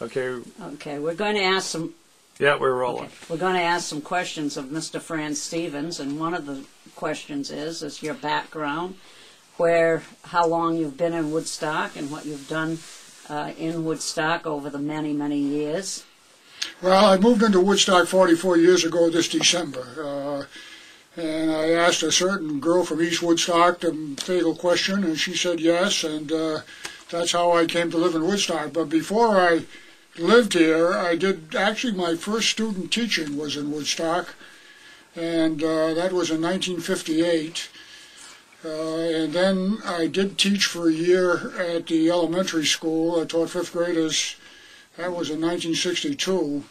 Okay. Okay, we're going to ask some. Yeah, we're rolling. Okay. We're going to ask some questions of Mr. Franz Stevens, and one of the questions is your background, how long you've been in Woodstock, and what you've done in Woodstock over the many, many years. Well, I moved into Woodstock 44 years ago this December, and I asked a certain girl from East Woodstock the fatal question, and she said yes, and that's how I came to live in Woodstock. But before I lived here, actually my first student teaching was in Woodstock, and that was in 1958. And then I did teach for a year at the elementary school. I taught 5th graders. That was in 1962.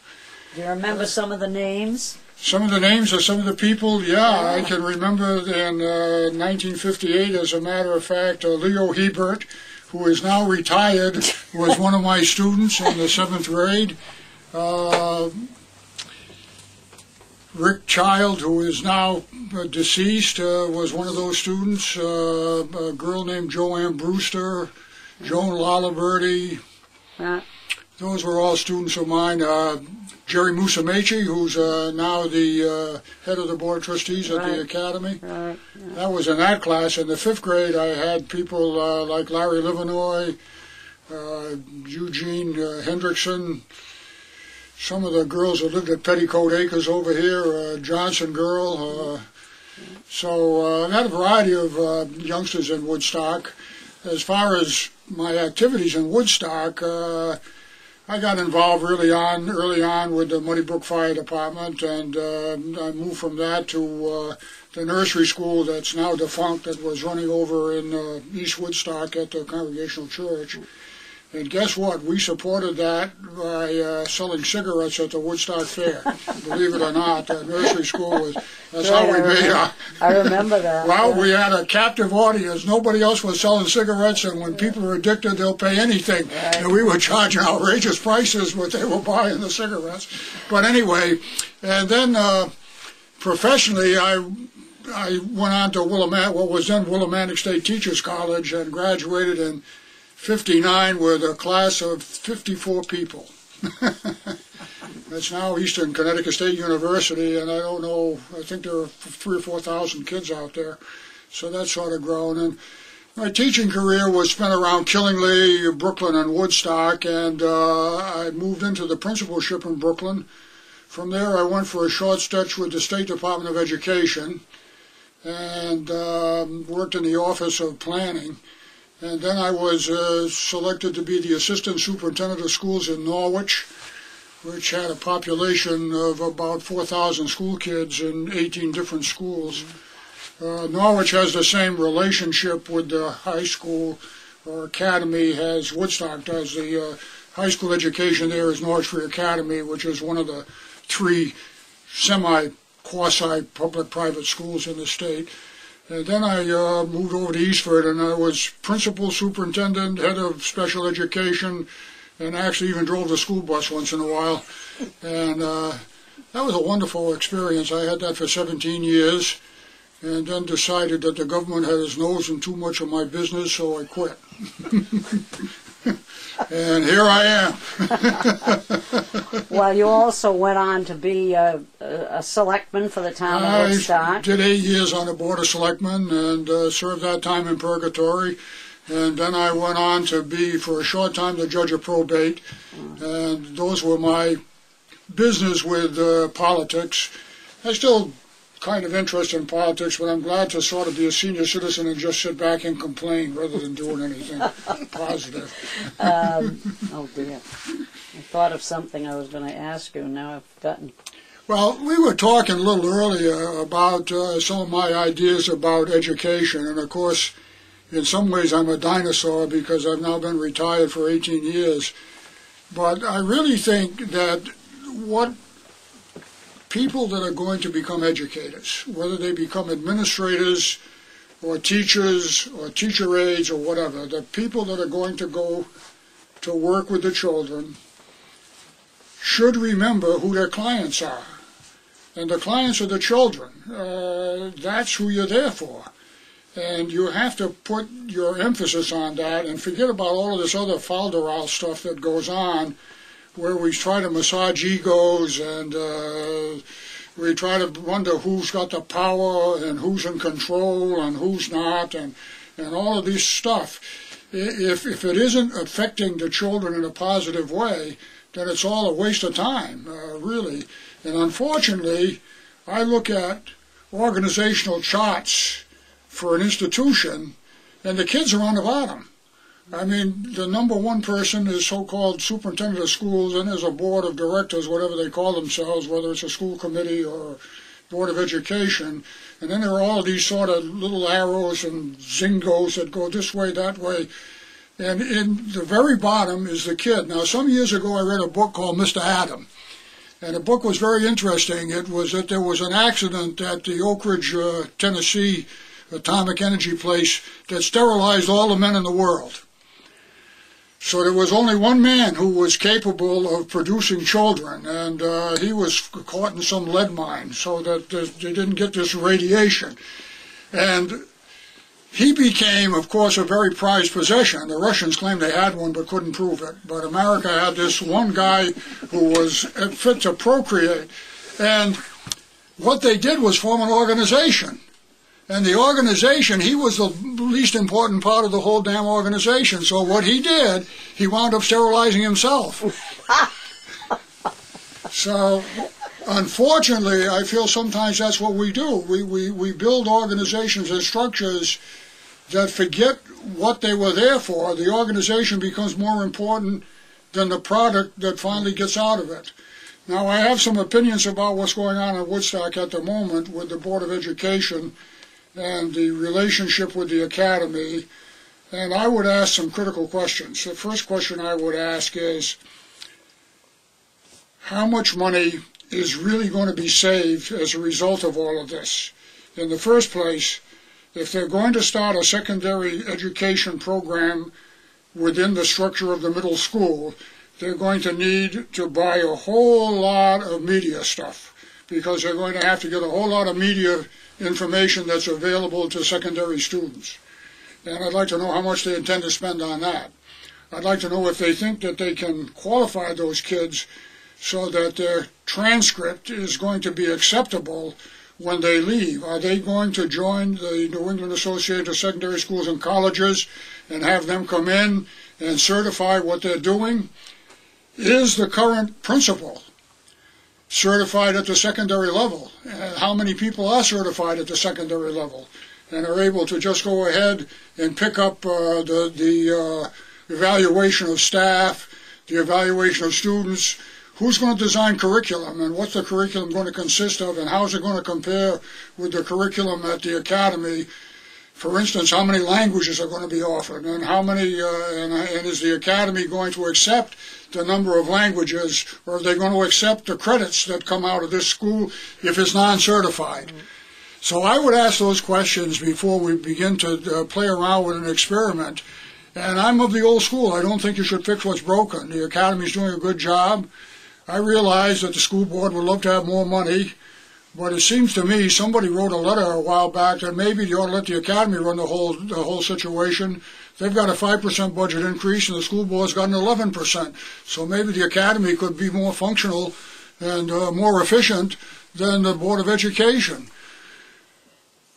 Do you remember some of the names? Some of the names of some of the people, yeah. I can remember in 1958, as a matter of fact, Leo Hebert, who is now retired, was one of my students in the 7th grade. Rick Child, who is now deceased, was one of those students. A girl named Joanne Brewster, Joan Lalaberty. Those were all students of mine. Jerry Musumeci, who's now the head of the Board of Trustees at the Academy. That was in that class. In the 5th grade, I had people like Larry Livernoy, Eugene Hendrickson, some of the girls who lived at Petticoat Acres over here, Johnson girl. So I had a variety of youngsters in Woodstock. As far as my activities in Woodstock, I got involved early on with the Muddy Brook Fire Department, and I moved from that to the nursery school that's now defunct, that was running over in East Woodstock at the Congregational Church. And guess what? We supported that by selling cigarettes at the Woodstock Fair. Believe it or not, that nursery school that's how we made our... I remember that. Well, we had a captive audience. Nobody else was selling cigarettes, and when people are addicted, they'll pay anything. And we were charging outrageous prices what they were buying the cigarettes. But anyway, and then professionally, I went on to Willimantic, what was then Willimantic State Teachers College, and graduated in 59 with a class of 54 people. That's now Eastern Connecticut State University, and I don't know, I think there are 3,000 or 4,000 kids out there. So that's sort of grown. And my teaching career was spent around Killingly, Brooklyn, and Woodstock, and I moved into the principalship in Brooklyn. From there, I went for a short stretch with the State Department of Education and worked in the Office of Planning. And then I was selected to be the Assistant Superintendent of Schools in Norwich, which had a population of about 4,000 school kids in 18 different schools. Norwich has the same relationship with the high school or academy as Woodstock does. The high school education there is Norwich Free Academy, which is one of the 3 semi-quasi public-private schools in the state. And then I moved over to Eastford, and I was principal, superintendent, head of special education, and actually even drove the school bus once in a while. And that was a wonderful experience. I had that for 17 years, and then decided that the government had its nose in too much of my business, so I quit. And here I am. Well, you also went on to be a selectman for the town of Woodstock. I did 8 years on the Board of Selectmen and served that time in purgatory. And then I went on to be, for a short time, the judge of probate. And those were my business with politics. I still kind of interested in politics, but I'm glad to sort of be a senior citizen and just sit back and complain rather than doing anything positive. Oh dear. I thought of something I was going to ask you, and now I've forgotten. Well, we were talking a little earlier about some of my ideas about education, and of course, in some ways I'm a dinosaur because I've now been retired for 18 years. But I really think that what people that are going to become educators, whether they become administrators or teachers or teacher aides or whatever, the people that are going to go to work with the children should remember who their clients are. And the clients are the children. That's who you're there for. And you have to put your emphasis on that and forget about all of this other falderal stuff that goes on where we try to massage egos and we try to wonder who's got the power and who's in control and who's not, and all of this stuff. If it isn't affecting the children in a positive way, then it's all a waste of time, really. And unfortunately, I look at organizational charts for an institution, and the kids are on the bottom. I mean, the number one person is so-called superintendent of schools, and there's a board of directors, whatever they call themselves, whether it's a school committee or board of education. And then there are all these sort of little arrows and zingos that go this way, that way. And in the very bottom is the kid. Now, some years ago, I read a book called Mr. Atom. And the book was very interesting. It was that there was an accident at the Oak Ridge, Tennessee atomic energy place that sterilized all the men in the world. So there was only one man who was capable of producing children, and he was caught in some lead mine so that they didn't get this radiation. And he became, of course, a very prized possession. The Russians claimed they had one but couldn't prove it. But America had this one guy who was fit to procreate. And what they did was form an organization. And the organization, he was the least important part of the whole damn organization. So what he did, he wound up sterilizing himself. So, unfortunately, I feel sometimes that's what we do. We build organizations and structures that forget what they were there for. The organization becomes more important than the product that finally gets out of it. Now, I have some opinions about what's going on in Woodstock at the moment with the Board of Education and the relationship with the academy, and I would ask some critical questions. The first question I would ask is, how much money is really going to be saved as a result of all of this? In the first place, if they're going to start a secondary education program within the structure of the middle school, they're going to need to buy a whole lot of media stuff, because they're going to have to get a whole lot of media information that's available to secondary students. And I'd like to know how much they intend to spend on that. I'd like to know if they think that they can qualify those kids so that their transcript is going to be acceptable when they leave. Are they going to join the New England Association of Secondary Schools and Colleges and have them come in and certify what they're doing? Is the current principal certified at the secondary level? How many people are certified at the secondary level and are able to just go ahead and pick up the evaluation of staff, the evaluation of students? Who's going to design curriculum, and what's the curriculum going to consist of, and how is it going to compare with the curriculum at the academy? For instance, how many languages are going to be offered, and how many, and is the academy going to accept the number of languages, or are they going to accept the credits that come out of this school if it's non-certified? Mm-hmm. So I would ask those questions before we begin to play around with an experiment. And I'm of the old school. I don't think you should fix what's broken. The academy's doing a good job. I realize that the school board would love to have more money, but it seems to me somebody wrote a letter a while back that maybe you ought to let the academy run the whole situation. They've got a 5% budget increase, and the school board's got an 11%. So maybe the academy could be more functional and more efficient than the Board of Education.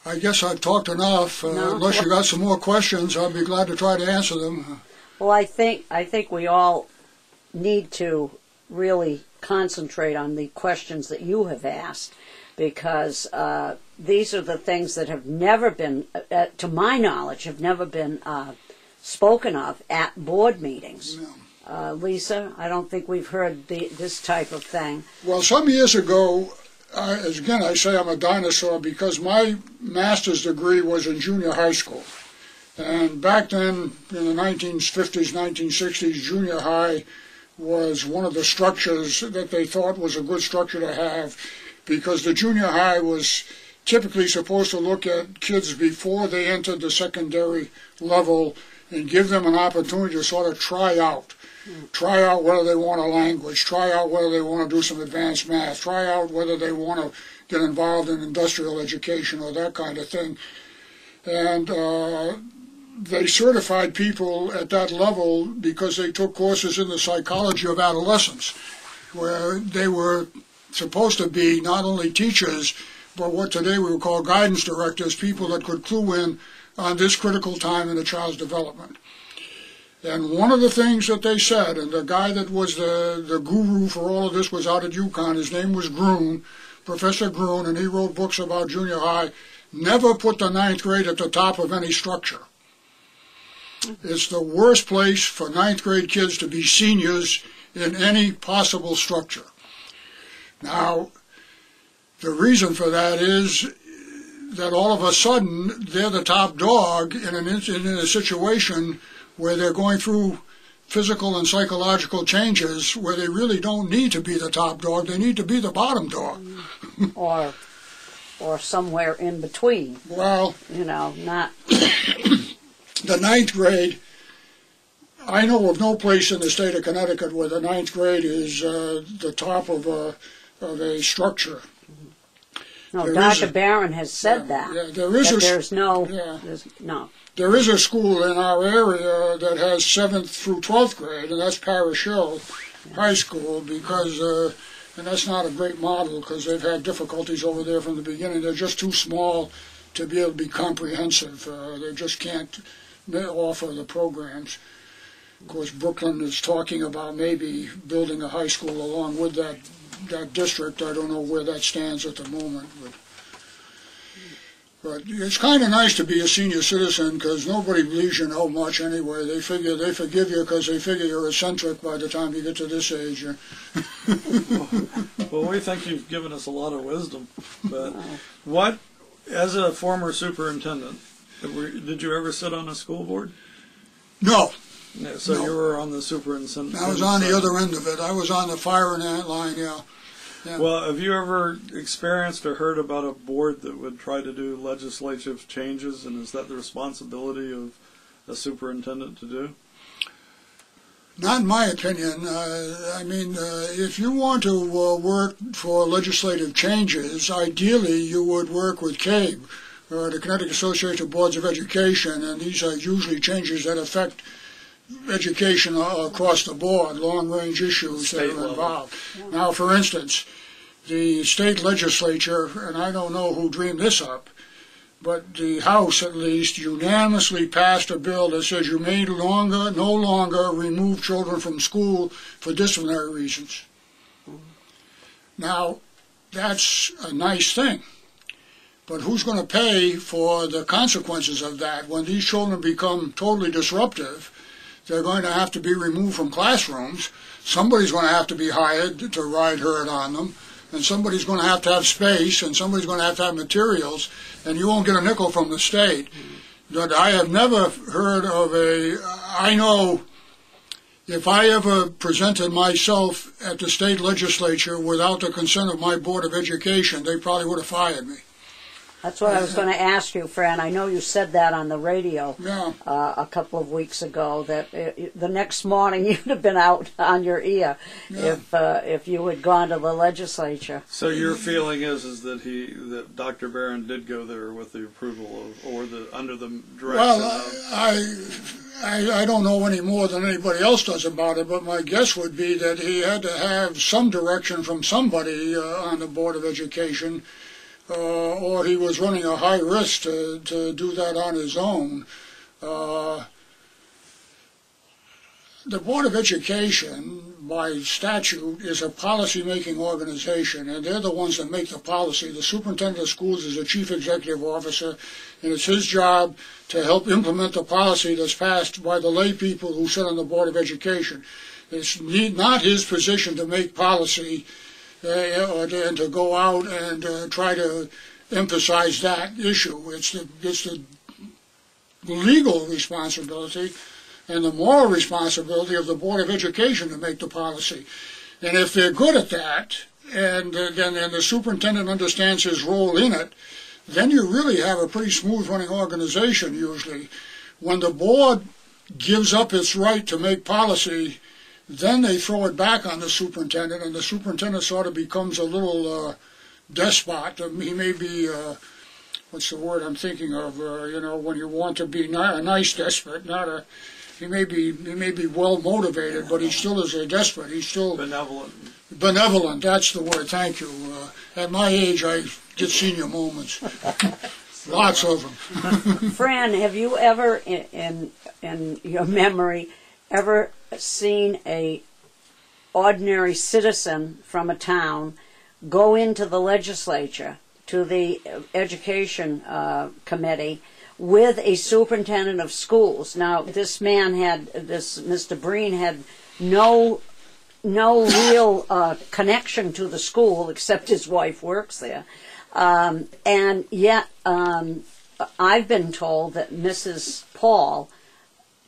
I guess I've talked enough. No. Unless you got some more questions, I'd be glad to try to answer them. Well, I think we all need to really concentrate on the questions that you have asked, because these are the things that have never been, to my knowledge, have never been spoken of at board meetings. No. Lisa, I don't think we've heard this type of thing. Well, some years ago, again, I say I'm a dinosaur because my master's degree was in junior high school. And back then, in the 1950s, 1960s, junior high was one of the structures that they thought was a good structure to have, because the junior high was typically supposed to look at kids before they entered the secondary level and give them an opportunity to sort of try out whether they want a language, try out whether they want to do some advanced math, try out whether they want to get involved in industrial education or that kind of thing. And they certified people at that level because they took courses in the psychology of adolescence, where they were supposed to be not only teachers, but what today we would call guidance directors, people that could clue in on this critical time in a child's development. And one of the things that they said, and the guy that was the guru for all of this was out at UConn, his name was Grun, Professor Grun, and he wrote books about junior high, never put the ninth grade at the top of any structure. It's the worst place for ninth grade kids to be seniors in any possible structure. Now, the reason for that is that all of a sudden they're the top dog in a situation where they're going through physical and psychological changes where they really don't need to be the top dog, they need to be the bottom dog. or somewhere in between. Well, not... The ninth grade, I know of no place in the state of Connecticut where the ninth grade is the top of a structure. No, Dr. Barron has said that. Yeah, there's no. There is a school in our area that has 7th through 12th grade, and that's Parish Hill High School, because, and that's not a great model because they've had difficulties over there from the beginning. They're just too small to be able to be comprehensive. They just can't offer the programs. Of course, Brooklyn is talking about maybe building a high school along with that district. I don't know where that stands at the moment, but it's kind of nice to be a senior citizen because nobody believes you know much anyway. They forgive you because they figure you're eccentric by the time you get to this age. Well, we think you've given us a lot of wisdom. But what, as a former superintendent, did you ever sit on a school board? No. Yeah, so no. You were on the superintendent. I was on the other end of it. I was on the firing line, yeah. Well, have you ever experienced or heard about a board that would try to do legislative changes, and is that the responsibility of a superintendent to do? Not in my opinion. If you want to work for legislative changes, ideally you would work with CABE, or the Connecticut Association of Boards of Education, and these are usually changes that affect education across the board, long-range issues that are involved. Now, for instance, the state legislature, and I don't know who dreamed this up, but the House, at least, unanimously passed a bill that says you may no longer remove children from school for disciplinary reasons. Now, that's a nice thing, but who's going to pay for the consequences of that when these children become totally disruptive? They're going to have to be removed from classrooms. Somebody's going to have to be hired to ride herd on them, and somebody's going to have space, and somebody's going to have materials, and you won't get a nickel from the state. But I have never heard of I know if I ever presented myself at the state legislature without the consent of my Board of Education, they probably would have fired me. That's what I was going to ask you, Fran. I know you said that on the radio a couple of weeks ago, that the next morning you'd have been out on your ear if you had gone to the legislature. So your feeling is that Dr. Barron did go there with the approval of, or under the direction of... I don't know any more than anybody else does about it, but my guess would be that he had to have some direction from somebody on the Board of Education, or he was running a high risk to do that on his own. The Board of Education, by statute, is a policy-making organization, and they're the ones that make the policy. The superintendent of schools is the chief executive officer, and it's his job to help implement the policy that's passed by the lay people who sit on the Board of Education. It's not his position to make policy and to go out and try to emphasize that issue. It's the legal responsibility and the moral responsibility of the Board of Education to make the policy. And if they're good at that, and then the superintendent understands his role in it, then you really have a pretty smooth running organization usually. When the board gives up its right to make policy, then they throw it back on the superintendent, and the superintendent sort of becomes a little despot. He may be what's the word I'm thinking of? When you want to be a nice despot, not a. He may be well motivated, but he still is a despot. He's still Benevolent. benevolent. That's the word. Thank you. At my age, I get senior moments. Lots of them. Fran, have you ever, in your memory, ever seen a ordinary citizen from a town go into the legislature, to the education committee, with a superintendent of schools? Now, this Mr. Breen had no real connection to the school, except his wife works there. And yet, I've been told that Mrs. Paul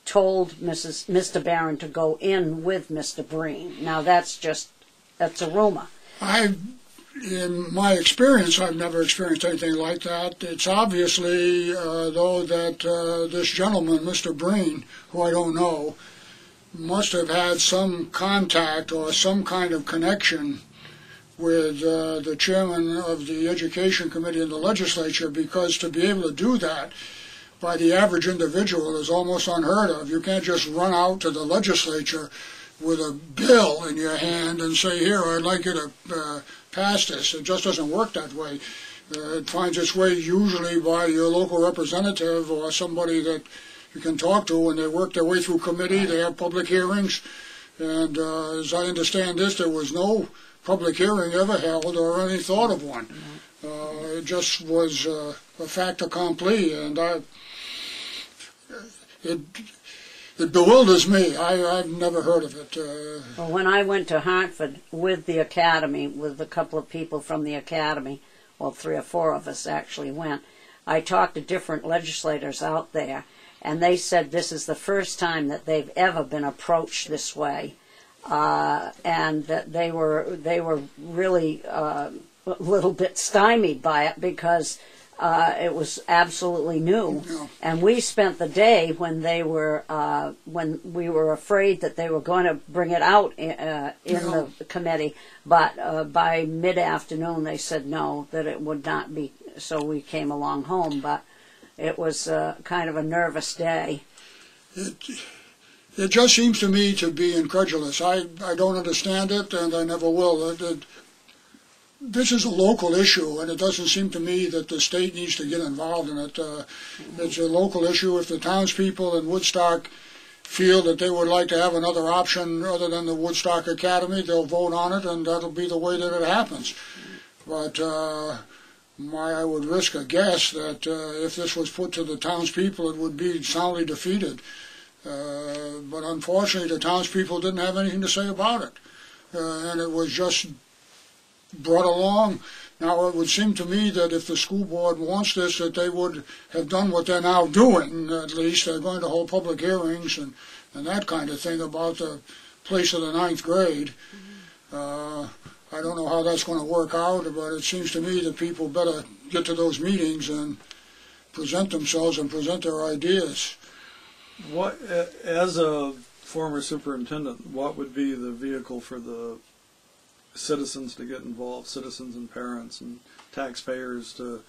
told Mr. Barron to go in with Mr. Breen. Now, that's a rumor. In my experience, I've never experienced anything like that. It's obviously, though, that this gentleman, Mr. Breen, who I don't know, must have had some contact or some kind of connection with the chairman of the Education Committee in the legislature, because to be able to do that by the average individual is almost unheard of. You can't just run out to the legislature with a bill in your hand and say, here, I'd like you to pass this. It just doesn't work that way. It finds its way usually by your local representative or somebody that you can talk to, and they work their way through committee. They have public hearings, and as I understand this, there was no public hearing ever held or any thought of one. It just was a fait accompli, and it bewilders me. I've never heard of it. Well, when I went to Hartford with the academy, with a couple of people from the academy, well, 3 or 4 of us actually went, I talked to different legislators out there, and they said this is the first time that they've ever been approached this way, and that they were really a little bit stymied by it, because it was absolutely new. Yeah. And we spent the day when when we were afraid that they were going to bring it out in the committee, but by mid-afternoon they said no, that it would not be, so we came along home. But it was kind of a nervous day. It just seems to me to be incredulous. I don't understand it, and I never will. This is a local issue, and it doesn't seem to me that the state needs to get involved in it. It's a local issue. If the townspeople in Woodstock feel that they would like to have another option other than the Woodstock Academy, they'll vote on it, and that'll be the way that it happens. But I would risk a guess that if this was put to the townspeople, it would be soundly defeated. But unfortunately, the townspeople didn't have anything to say about it, and it was just brought along. Now, it would seem to me that if the school board wants this, that they would have done what they're now doing. At least they're going to hold public hearings and that kind of thing about the place of the 9th grade. I don't know how that's going to work out, but it seems to me that people better get to those meetings and present themselves and present their ideas. What, as a former superintendent, what would be the vehicle for the citizens to get involved, citizens and parents and taxpayers to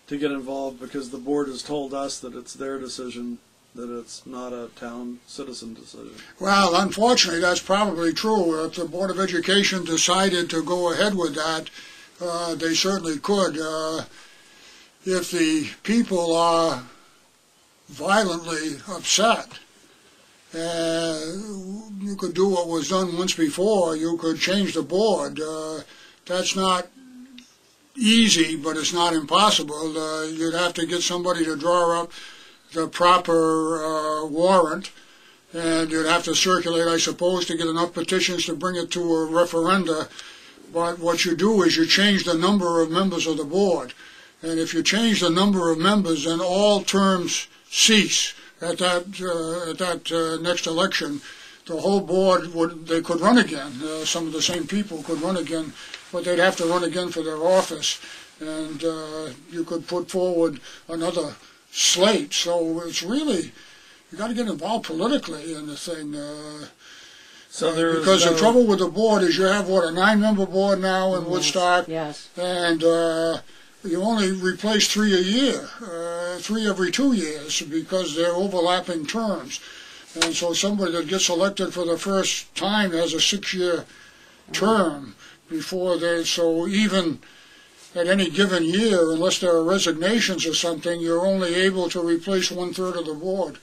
get involved? Because the board has told us that it's their decision, that it's not a town citizen decision. Well, unfortunately, that's probably true. If the Board of Education decided to go ahead with that, they certainly could. If the people are violently upset, you could do what was done once before. You could change the board. That's not easy, but it's not impossible. You'd have to get somebody to draw up the proper warrant, and you'd have to circulate, I suppose, to get enough petitions to bring it to a referenda. But what you do is you change the number of members of the board. And if you change the number of members, then all terms cease. At that next election, the whole board they could run again. Some of the same people could run again, but they'd have to run again for their office, and you could put forward another slate. So it's really, you got to get involved politically in the thing. Because the trouble with the board is you have, a 9-member board now in Woodstock, yes. And you only replace 3 a year, 3 every 2 years, because they're overlapping terms. And so somebody that gets elected for the first time has a 6-year term before they, so even at any given year, unless there are resignations or something, you're only able to replace 1/3 of the board.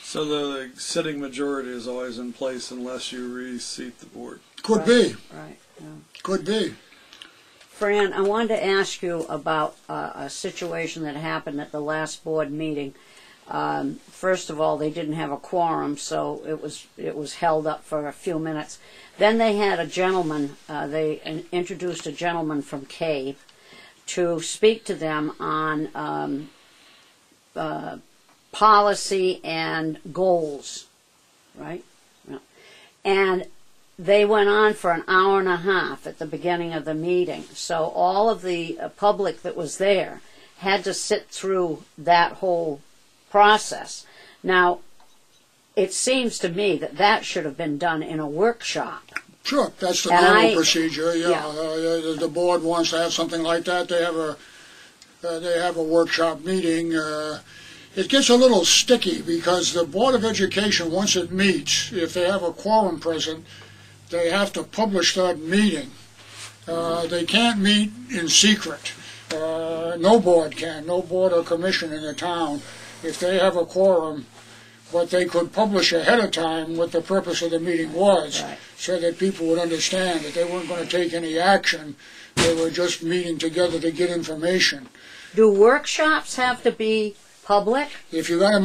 So the sitting majority is always in place unless you reseat the board. Could be. Right. Yeah. Could be. Fran, I wanted to ask you about a situation that happened at the last board meeting. First of all, they didn't have a quorum, so it was held up for a few minutes. Then they had a gentleman, they introduced a gentleman from CABE to speak to them on policy and goals, right? Yeah. And they went on for an hour and a half at the beginning of the meeting. So all of the public that was there had to sit through that whole process. Now, it seems to me that that should have been done in a workshop. Sure, that's the And normal procedure. Yeah, yeah. The board wants to have something like that. They have a workshop meeting. It gets a little sticky because the Board of Education, once it meets, if they have a quorum present, they have to publish that meeting. They can't meet in secret. No board can, no board or commission in the town, if they have a quorum, but they could publish ahead of time what the purpose of the meeting was, Right. so that people would understand that they weren't going to take any action. They were just meeting together to get information. Do workshops have to be public? If you got a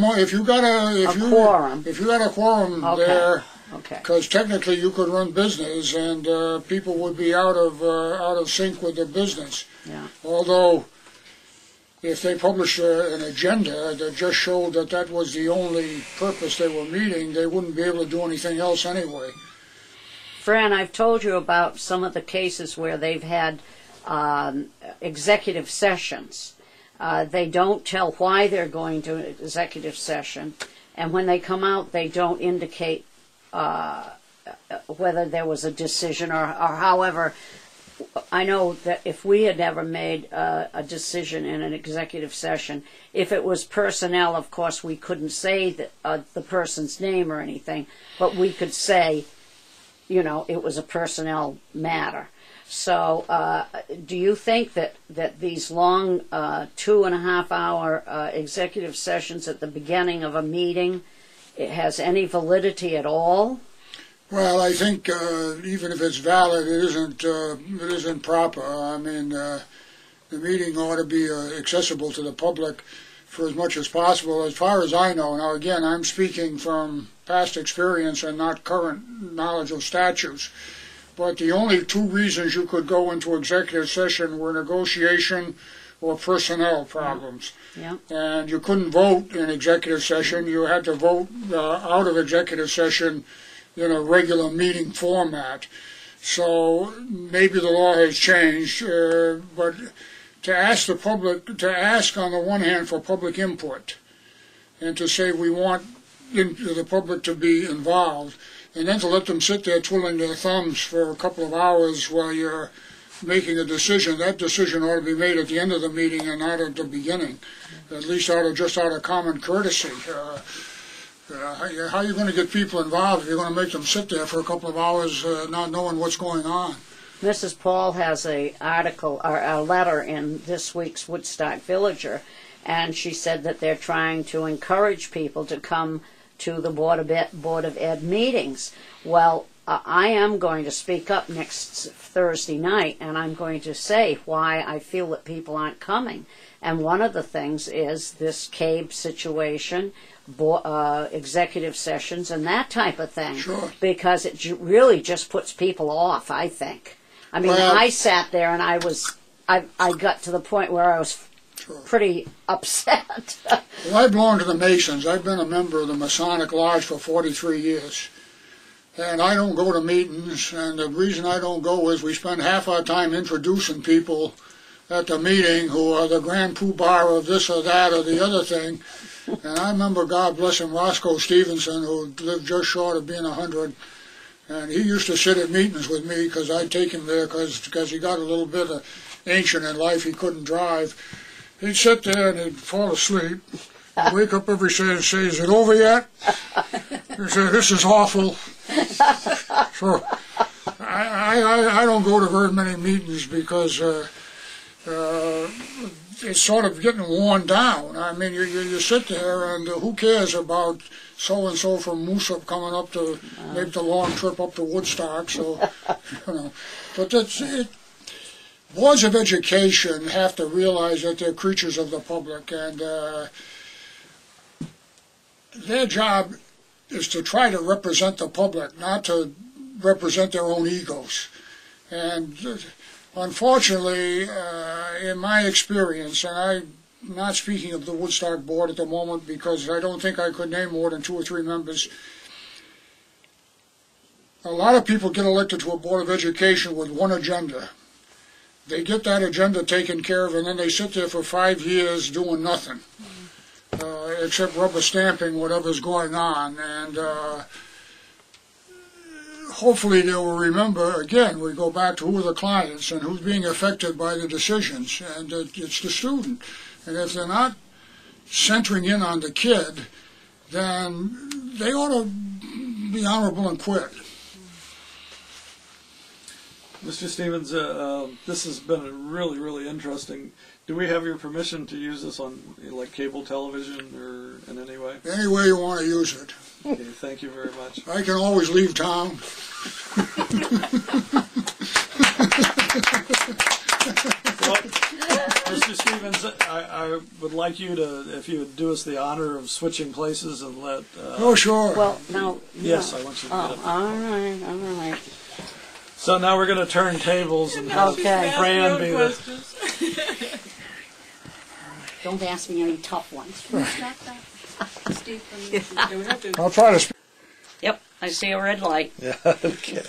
quorum Okay. there, Okay. because technically you could run business and people would be out of sync with the business. Yeah. Although, if they published an agenda that just showed that that was the only purpose they were meeting, they wouldn't be able to do anything else anyway. Fran, I've told you about some of the cases where they've had executive sessions. They don't tell why they're going to an executive session, and when they come out, they don't indicate whether there was a decision or however. I know that if we had ever made a decision in an executive session, if it was personnel, of course, we couldn't say the person's name or anything, but we could say, you know, it was a personnel matter. So do you think that these long 2.5 hour executive sessions at the beginning of a meeting, it has any validity at all? Well, I think even if it's valid, it isn't proper. I mean, the meeting ought to be accessible to the public for as much as possible. As far as I know, now again, I'm speaking from past experience and not current knowledge of statutes, but the only 2 reasons you could go into executive session were negotiation or personnel problems. Yeah. And you couldn't vote in executive session. You had to vote out of executive session in a regular meeting format. So maybe the law has changed, but to ask the public, to ask on the one hand for public input, and to say we want the public to be involved, and then to let them sit there twiddling their thumbs for a couple of hours while you're making a decision, that decision ought to be made at the end of the meeting and not at the beginning, at least out of common courtesy. How are you going to get people involved if you're going to make them sit there for a couple of hours not knowing what's going on? Mrs. Paul has a article or a letter in this week's Woodstock Villager, and she said that they're trying to encourage people to come to the Board of Ed meetings. Well, I am going to speak up next Thursday night, and I'm going to say why I feel that people aren't coming. And one of the things is this CABE situation, executive sessions, and that type of thing. Sure. Because it really just puts people off, I think. I mean, Well, I sat there and I got to the point where I was pretty upset. Well, I belong to the Masons. I've been a member of the Masonic Lodge for 43 years. And I don't go to meetings, and the reason I don't go is we spend half our time introducing people at the meeting who are the grand poobah of this or that or the other thing. And I remember, God bless him, Roscoe Stevenson, who lived just short of being 100, and he used to sit at meetings with me because I'd take him there because he got a little bit of ancient in life, he couldn't drive. He'd sit there and he'd fall asleep. He'd wake up every day and say, "Is it over yet?" He'd say, "This is awful." So I don't go to very many meetings because it's sort of getting worn down. I mean, you sit there and who cares about so-and-so from Moosup coming up to make the long trip up to Woodstock. So, but boards of education have to realize that they're creatures of the public, and their job is to try to represent the public, not to represent their own egos. And unfortunately, in my experience, and I'm not speaking of the Woodstock board at the moment because I don't think I could name more than 2 or 3 members, a lot of people get elected to a board of education with one agenda. They get that agenda taken care of, and then they sit there for 5 years doing nothing, except rubber stamping whatever's going on. And hopefully they will remember, again, we go back to who are the clients and who's being affected by the decisions, and it's the student. And if they're not centering in on the kid, then they ought to be honorable and quit. Mr. Stevens, this has been really, really interesting. Do we have your permission to use this on like cable television or in any way? Any way you want to use it. Okay, thank you very much. I can always leave town. Well, Mr. Stevens, I would like you to, if you would do us the honor of switching places and let... Oh, sure. Well, now... Yes, I want you to get up. All right, all right. So now we're going to turn tables and have Fran be the... Don't ask me any tough ones. I'll try to speak. Yep, I see a red light. Yeah, okay.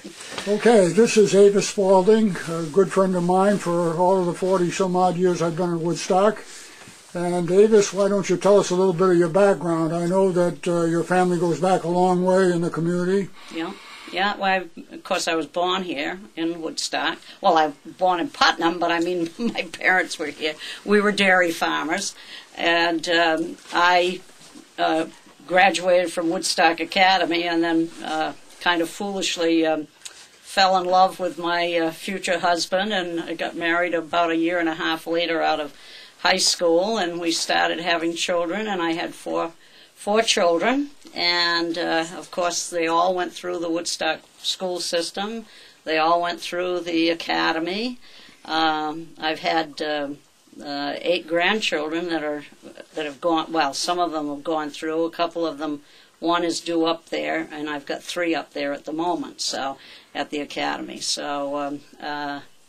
Okay, this is Avis Spaulding, a good friend of mine for all of the 40-some-odd years I've been in Woodstock. And Avis, why don't you tell us a little bit of your background? I know that your family goes back a long way in the community. Yeah, well, of course I was born here in Woodstock. Well, I was born in Putnam, but I mean, my parents were here. We were dairy farmers, and I graduated from Woodstock Academy and then kind of foolishly fell in love with my future husband, and I got married about 1.5 years later out of high school, and we started having children, and I had four children, and of course they all went through the Woodstock school system. They all went through the academy. I've had 8 grandchildren that have gone. Well, some of them have gone through. A couple of them, one is due up there, and I've got 3 up there at the moment. So at the academy. So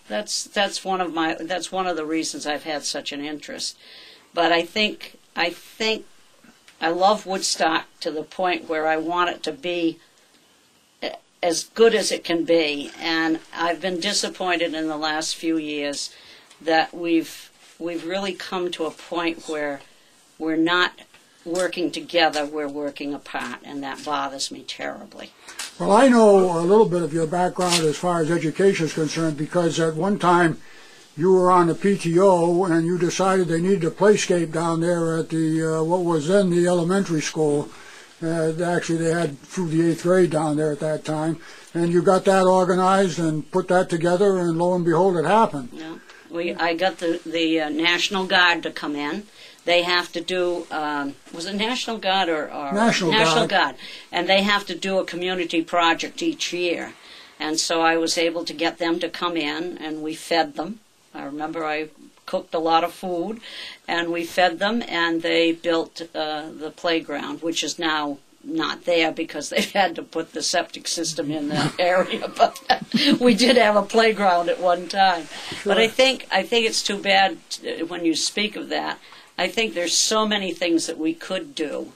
that's one of the reasons I've had such an interest. But I think I love Woodstock to the point where I want it to be as good as it can be, and I've been disappointed in the last few years that we've really come to a point where we're not working together, we're working apart, and that bothers me terribly. Well, I know a little bit of your background as far as education is concerned, because at one time you were on the PTO and you decided they needed a playscape down there at the what was then the elementary school. Actually, they had through the 8th grade down there at that time, and you got that organized and put that together, and lo and behold, it happened. Yeah, I got the National Guard to come in. They have to do was it National Guard or National Guard, and they have to do a community project each year, and so I was able to get them to come in, and we fed them. I remember I cooked a lot of food, and we fed them, and they built the playground, which is now not there because they've had to put the septic system in that area. But we did have a playground at one time. Sure. But I think it's too bad when you speak of that. I think there's so many things that we could do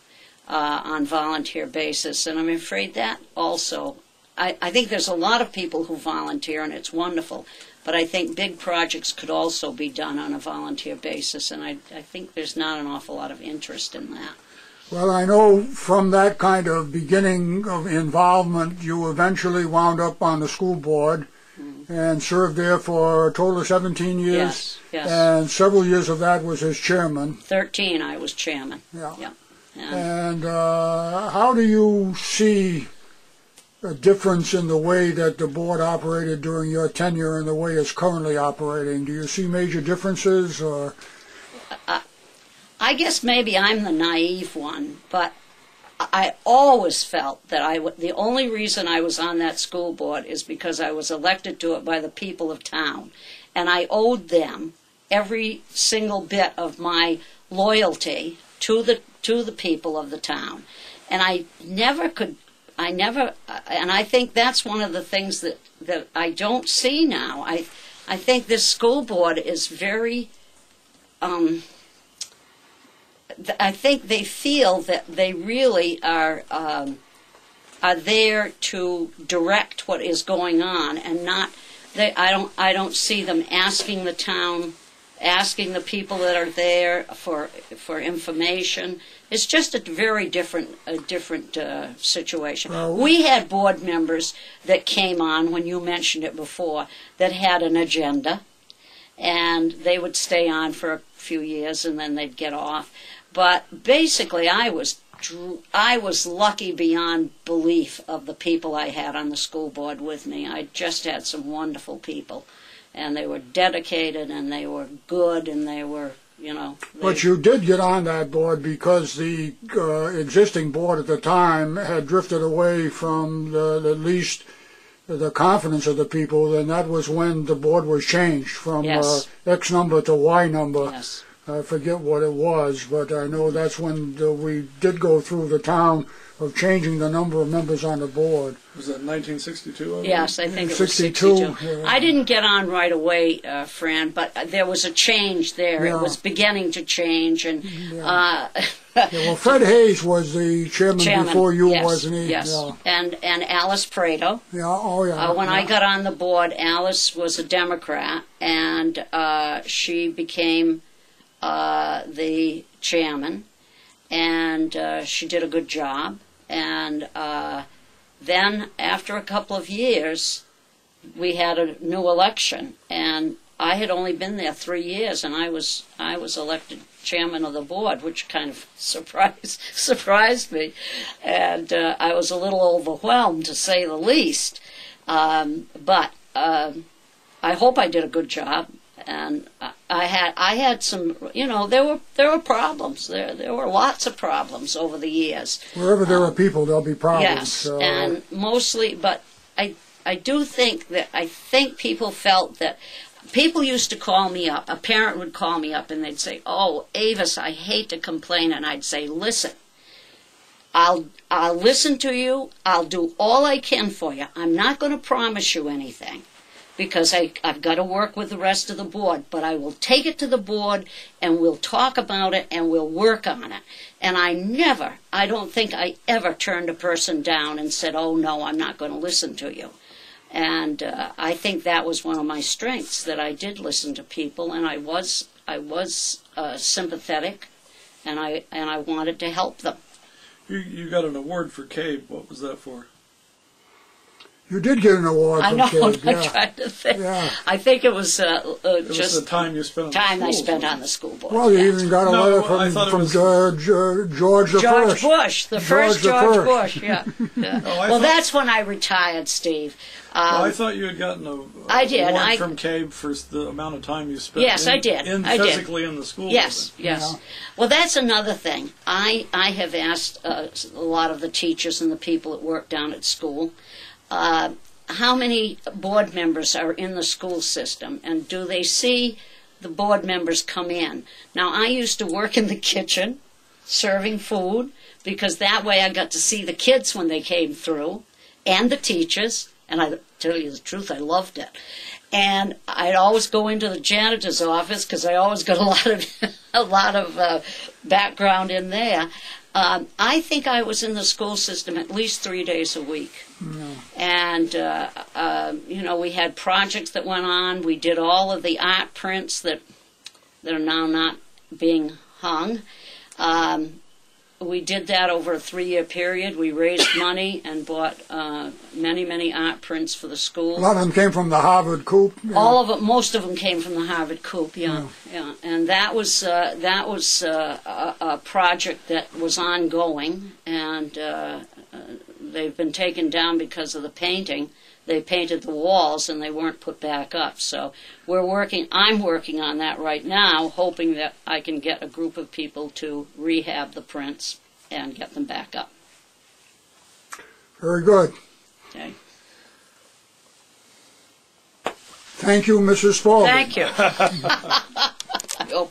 on volunteer basis, and I'm afraid that also. I think there's a lot of people who volunteer, and it's wonderful. But I think big projects could also be done on a volunteer basis, and I think there's not an awful lot of interest in that. Well, I know from that kind of beginning of involvement, you eventually wound up on the school board, and served there for a total of 17 years. Yes, yes. And several years of that was as chairman. 13, I was chairman. Yeah. Yeah. And how do you see a difference in the way that the board operated during your tenure and the way it's currently operating? Do you see major differences, or? I guess maybe I'm the naive one, but I always felt that the only reason I was on that school board is because I was elected to it by the people of town, and I owed them every single bit of my loyalty to the people of the town. And and I think that's one of the things that I don't see now. I think this school board is very, I think they feel that they really are there to direct what is going on, and not. I don't see them asking the town, asking the people that are there for information. It's just a very different situation. We had board members that came on, when you mentioned it before, that had an agenda, and they would stay on for a few years and then they'd get off. But basically, I was lucky beyond belief of the people I had on the school board with me. I just had some wonderful people, and they were dedicated, and they were good, and they were, But you did get on that board because the existing board at the time had drifted away from at least the confidence of the people, and that was when the board was changed from Yes. X number to Y number. Yes. I forget what it was, but I know that's when we did go through the town of changing the number of members on the board. Was that 1962? Yes, I think it was 62. 62. I didn't get on right away, Fran, but there was a change there. Yeah. It was beginning to change, and Well, Fred Hayes was the chairman before you, yes, wasn't he? Yes, Yeah. and Alice Prado. Yeah. Oh, yeah. When I got on the board, Alice was a Democrat, and she became the chairman, and she did a good job. And then, after a couple of years, we had a new election, and I had only been there 3 years, and I was elected chairman of the board, which kind of surprised me, and I was a little overwhelmed, to say the least. But I hope I did a good job. And I had some, there were problems. There were lots of problems over the years. Wherever there are people, there'll be problems. Yes, and mostly, but I do think people felt that. People used to call me up. A parent would call me up and they'd say, "Oh, Avis, I hate to complain," and I'd say, "Listen, I'll listen to you. I'll do all I can for you. I'm not going to promise you anything, because I've got to work with the rest of the board, but I will take it to the board, and we'll talk about it, and we'll work on it." And I don't think I ever turned a person down and said, "Oh, no, I'm not going to listen to you." And I think that was one of my strengths, that I did listen to people, and I was sympathetic, and I wanted to help them. You got an award for CABE. What was that for? You did get an award I from know. CABE, I'm yeah. trying to think. Yeah. I think it was It was just the time you spent on time the I schools, spent wasn't on it? the school board. Well, you yes. even got a No, letter I thought it from was- George the George First. Bush, the first George the George First. Bush, yeah. Yeah. Oh, I Well, thought- that's when I retired, Steve. Well, I thought you had gotten a I did. award from CABE for the amount of time you spent. Yes, I did. I did. Physically in the school. Yes, building. yes. Well, that's another thing. I have asked a lot of the teachers and the people that work down at school, how many board members are in the school system, and do they see the board members come in? Now, I used to work in the kitchen, serving food, because that way I got to see the kids when they came through, and the teachers, and I tell you the truth, I loved it. And I'd always go into the janitor's office, because I always got a lot of background in there. I think I was in the school system at least 3 days a week. And, we had projects that went on. We did all of the art prints that are now not being hung. we did that over a 3-year period. We raised money and bought many art prints for the school. A lot of them came from the Harvard Coop. All of it, most of them came from the Harvard Coop. Yeah. And that was a project that was ongoing, and they've been taken down because of the painting. They painted the walls and they weren't put back up. So I'm working on that right now, hoping that I can get a group of people to rehab the prints and get them back up. Very good. Okay. Thank you, Mrs. Spaulding. Thank you. I hope